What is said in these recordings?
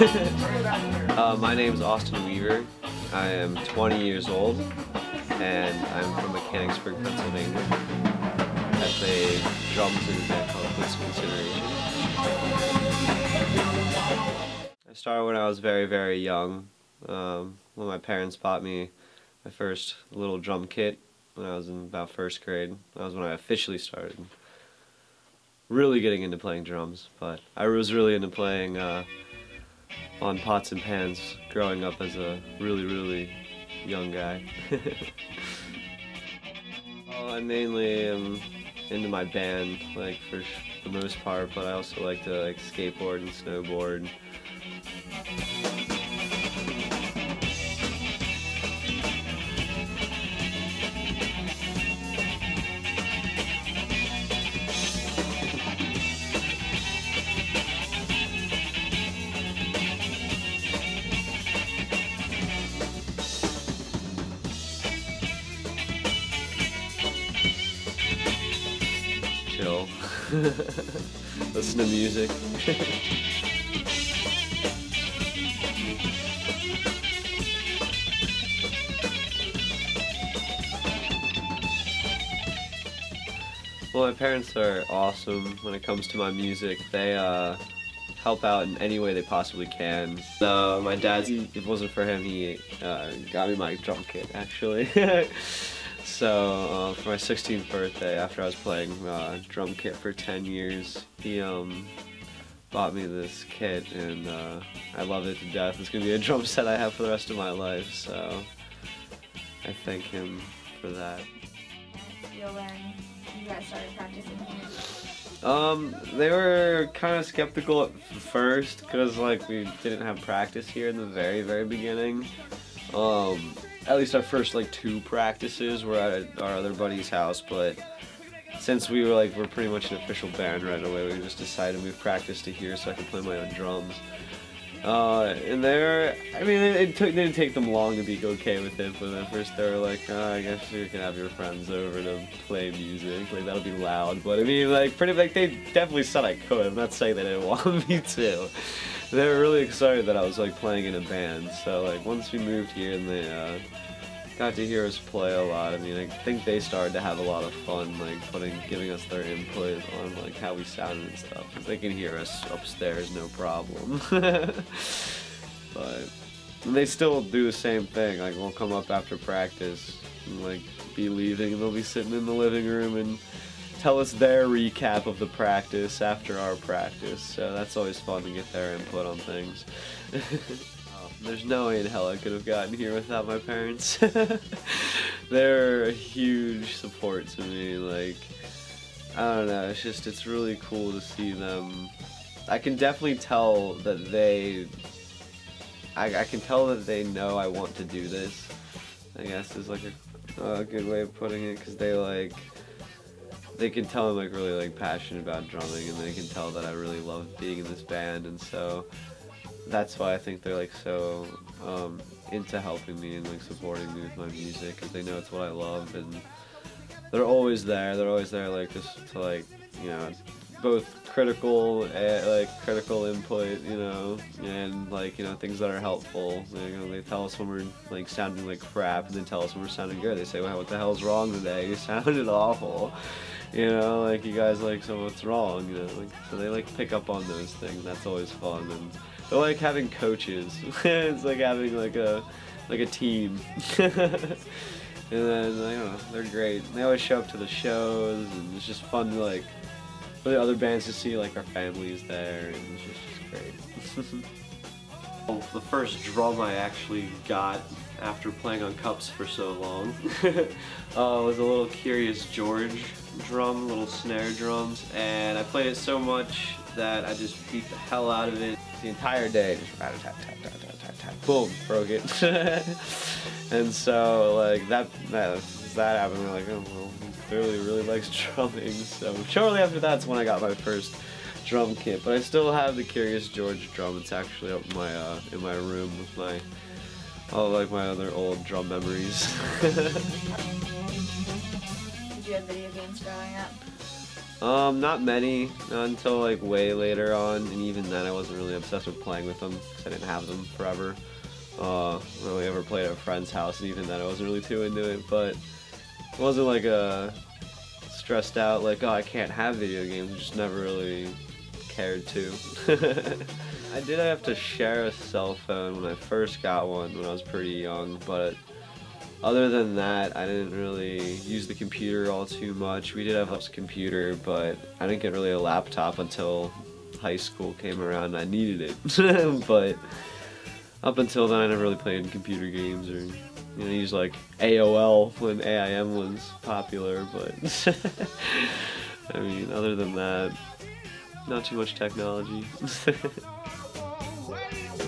My name's Austin Weaver. I am 20 years old, and I'm from Mechanicsburg, Pennsylvania. I play drums in a band called Eclipse Consideration. I started when I was very, very young. When my parents bought me my first little drum kit when I was in about first grade. That was when I officially started really getting into playing drums, but I was really into playing on pots and pans growing up as a really, really young guy. Well, I mainly am into my band, like for the most part, but I also like to skateboard and snowboard. Chill. Listen to music. Well, my parents are awesome when it comes to my music. They help out in any way they possibly can. My dad, if it wasn't for him, he got me my drum kit, actually. So, for my 16th birthday, after I was playing drum kit for 10 years, he bought me this kit, and I love it to death. It's going to be a drum set I have for the rest of my life, so I thank him for that. When you guys started practicing here? They were kind of skeptical at first, because like we didn't have practice here in the very, very beginning. At least our first like 2 practices were at our other buddy's house, but since we're pretty much an official band right away, we just decided to move practice to here so I could play my own drums. And there, I mean, it didn't take them long to be okay with it, but at first they were like, oh, I guess you can have your friends over to play music, like that'll be loud. But I mean, they definitely said I could. I'm not saying they didn't want me to. They were really excited that I was like playing in a band. So like once we moved here and they got to hear us play a lot, I mean, I think they started to have a lot of fun, like giving us their input on like how we sounded and stuff. 'Cause they can hear us upstairs, no problem. But they still do the same thing. Like we'll come up after practice and like be leaving, and they'll be sitting in the living room and tell us their recap of the practice after our practice. So that's always fun to get their input on things. There's no way in hell I could have gotten here without my parents. They're a huge support to me. Like, I don't know, it's really cool to see them. I can definitely tell that I can tell that they know I want to do this, I guess is like a good way of putting it, because they can tell I'm like really passionate about drumming, and they can tell that I really love being in this band, and so that's why I think they're like so into helping me and like supporting me with my music, because they know it's what I love, and they're always there. They're always there, like just to like, you know, both critical input, you know, and like, you know, things that are helpful. You know, they tell us when we're like sounding like crap, and they tell us when we're sounding good. They say, well, what the hell's wrong today? You sounded awful. You know, like you guys like, so what's wrong? You know, like, so they like pick up on those things. That's always fun. And they're like having coaches. It's like having like a team. And then, I don't know, they're great. They always show up to the shows, and it's just fun to like, for the other bands to see like our families there, and it's just great. Well, the first drum I actually got after playing on Cups for so long was a little Curious George drum, little snare drums, and I played it so much that I just beat the hell out of it the entire day. Just rat-a-tat-tat-tat-tat-tat, boom, broke it. And so like that happened. We're like, oh well, he clearly really likes drumming. So shortly after that's when I got my first drum kit. But I still have the Curious George drum. It's actually up in my room with all like my other old drum memories. Did you have video games growing up? Not many, not until like way later on, and even then I wasn't really obsessed with playing with them because I didn't have them forever. I only ever played at a friend's house, and even then I wasn't really too into it, but it wasn't like stressed out like, oh, I can't have video games, I just never really cared to. I did have to share a cell phone when I first got one when I was pretty young, but other than that, I didn't really use the computer all too much. We did have a computer, but I didn't get really a laptop until high school came around and I needed it. But up until then, I never really played computer games or, you know, used like AOL when AIM was popular, but I mean, other than that, not too much technology.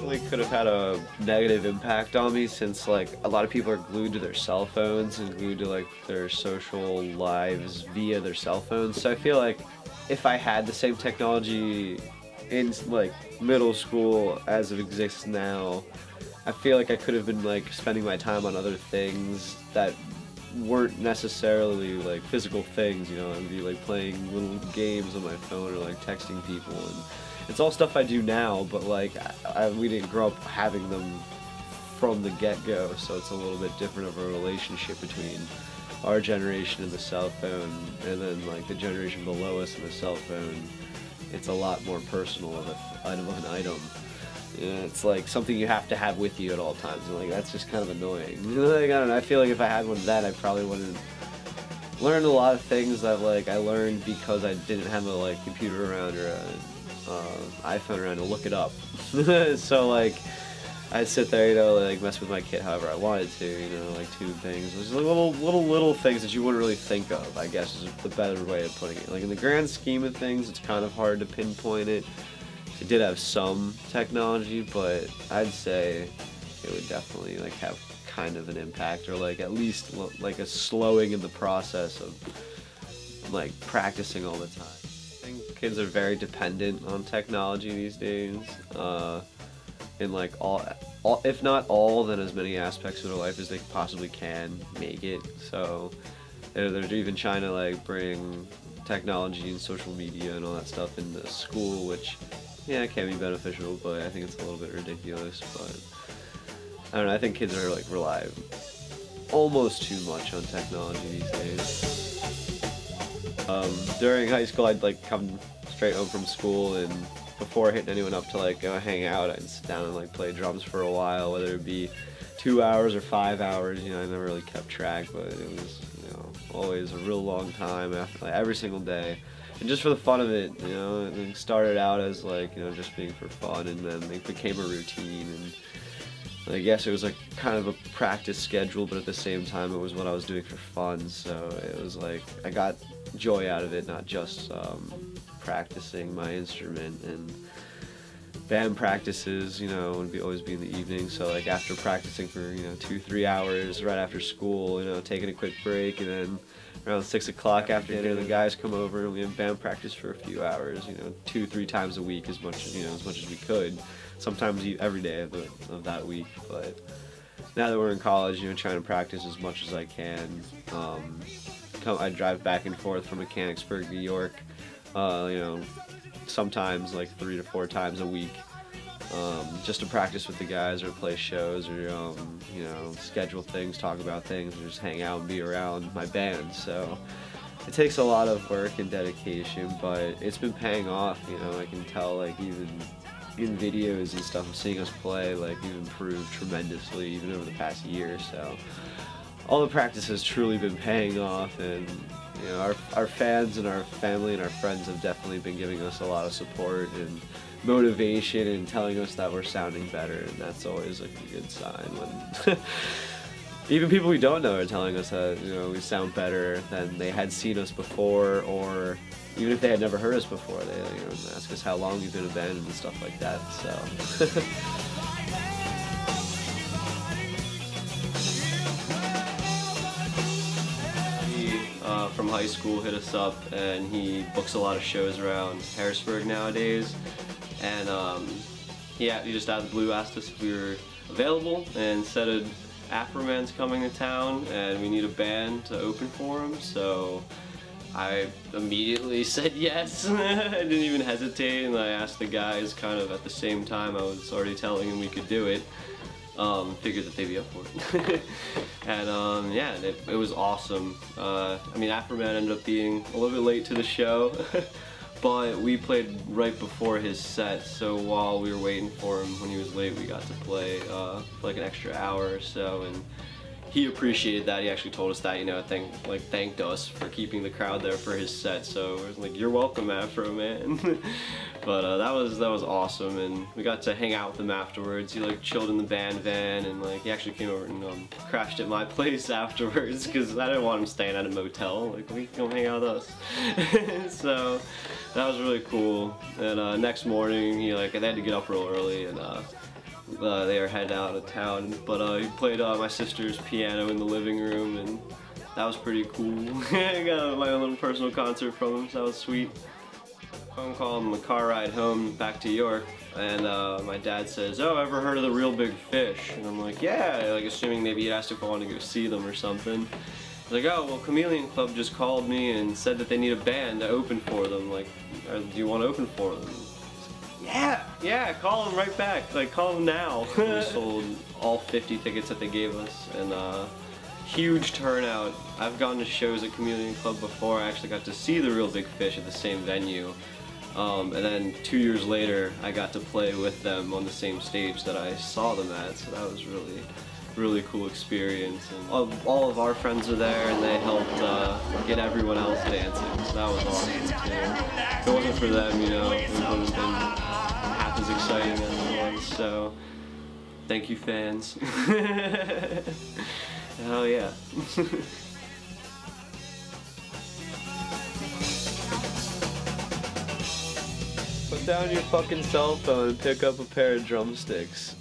Really could have had a negative impact on me since like a lot of people are glued to their cell phones and glued to like their social lives via their cell phones. So I feel like if I had the same technology in like middle school as it exists now, I feel like I could have been like spending my time on other things that weren't necessarily like physical things, you know. I'd be like playing little games on my phone or like texting people, and it's all stuff I do now, but like we didn't grow up having them from the get-go, so it's a little bit different of a relationship between our generation and the cell phone, and then like the generation below us and the cell phone. It's a lot more personal of an item. You know, it's like something you have to have with you at all times, and like that's just kind of annoying. Like, I don't know, I feel like if I had one of that, I probably wouldn't learn a lot of things that like I learned because I didn't have a like computer around or a iPhone around to look it up. So like I'd sit there, you know, like mess with my kid however I wanted to, you know, like tube things. There's little things that you wouldn't really think of, I guess is the better way of putting it. Like in the grand scheme of things, it's kind of hard to pinpoint it. It did have some technology, but I'd say it would definitely like have kind of an impact, or like at least like a slowing in the process of like practicing all the time. I think kids are very dependent on technology these days, in like all, if not all, then as many aspects of their life as they possibly can make it. So they're even trying to like bring technology and social media and all that stuff into school, which yeah, it can be beneficial, but I think it's a little bit ridiculous. But I don't know, I think kids are like rely almost too much on technology these days. During high school, I'd like come straight home from school, and before hitting anyone up to like go hang out, I'd sit down and like play drums for a while, whether it be 2 hours or 5 hours. You know, I never really kept track, but it was, you know, always a real long time after, like, every single day. And just for the fun of it, you know, it started out as like, you know, just being for fun, and then it became a routine, and I guess it was like kind of a practice schedule, but at the same time it was what I was doing for fun, so it was like I got joy out of it, not just practicing my instrument. And band practices, you know, would always be in the evening, so like after practicing for, you know, 2-3 hours right after school, you know, taking a quick break, and then around 6 o'clock after dinner, the guys come over and we have band practice for a few hours, you know, 2-3 times a week, as much as we could. Sometimes every day of that week. But now that we're in college, you know, trying to practice as much as I can. I drive back and forth from Mechanicsburg, New York, you know, sometimes like 3 to 4 times a week, just to practice with the guys or play shows or, you know, schedule things, talk about things, or just hang out and be around my band. So it takes a lot of work and dedication, but it's been paying off. You know, I can tell, like, even in videos and stuff, seeing us play, like, we've improved tremendously even over the past year. So all the practice has truly been paying off, and you know, our fans and our family and our friends have definitely been giving us a lot of support and motivation and telling us that we're sounding better, and that's always like a good sign when even people we don't know are telling us that, you know, we sound better than they had seen us before, or even if they had never heard us before, they, you know, ask us how long we've been a band and stuff like that. So from high school hit us up, and he books a lot of shows around Harrisburg nowadays, and he just out of the blue asked us if we were available and said Afroman's coming to town and we need a band to open for him. So I immediately said yes. I didn't even hesitate, and I asked the guys kind of at the same time. I was already telling them we could do it. Figured that they'd be up for it. And yeah, it was awesome. I mean, Afroman ended up being a little bit late to the show, but we played right before his set, so while we were waiting for him when he was late, we got to play for like an extra hour or so, and he appreciated that. He actually told us that, you know, thanked us for keeping the crowd there for his set. So it was like, you're welcome, Afroman. But that was awesome, and we got to hang out with him afterwards. He like chilled in the band van, and like he actually came over and crashed at my place afterwards because I didn't want him staying at a motel. Like, we can come hang out with us. So that was really cool. And next morning, they had to get up real early, and they were headed out of town, but he played my sister's piano in the living room, and that was pretty cool. I got my own little personal concert from him, so that was sweet. Phone call on the car ride home back to York, and my dad says, "Oh, ever heard of the Real Big Fish?" And I'm like, "Yeah," like assuming maybe he asked if I wanted to go see them or something. He's like, "Oh, well, Chameleon Club just called me and said that they need a band to open for them. Like, do you want to open for them?" Yeah, call them right back. Like, call them now. We sold all 50 tickets that they gave us, and huge turnout. I've gone to shows at Chameleon Club before. I actually got to see the Real Big Fish at the same venue. And then 2 years later, I got to play with them on the same stage that I saw them at, so that was really cool experience. And all of our friends are there, and they helped get everyone else dancing, so that was awesome too. If it wasn't for them, you know, it wouldn't have been half as exciting as it was, so thank you, fans. Hell yeah. Put down your fucking cell phone and pick up a pair of drumsticks.